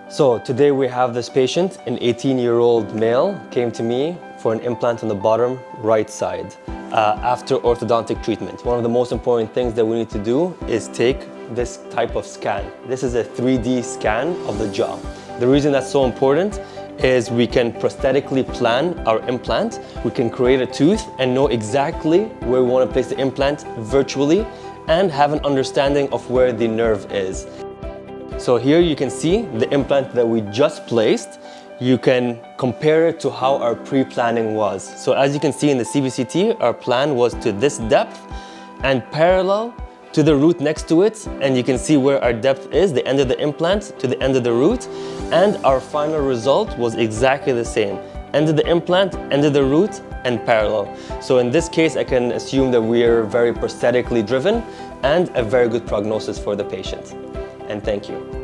So today we have this patient, an 18-year-old male, came to me for an implant on the bottom right side after orthodontic treatment. One of the most important things that we need to do is take this type of scan. This is a 3D scan of the jaw. The reason that's so important is we can prosthetically plan our implant. We can create a tooth and know exactly where we want to place the implant virtually and have an understanding of where the nerve is. So here you can see the implant that we just placed. You can compare it to how our pre-planning was. So as you can see in the CBCT, our plan was to this depth and parallel to the root next to it, and you can see where our depth is, the end of the implant to the end of the root, and our final result was exactly the same. End of the implant, end of the root, and parallel. So in this case, I can assume that we are very prosthetically driven and a very good prognosis for the patient. And thank you.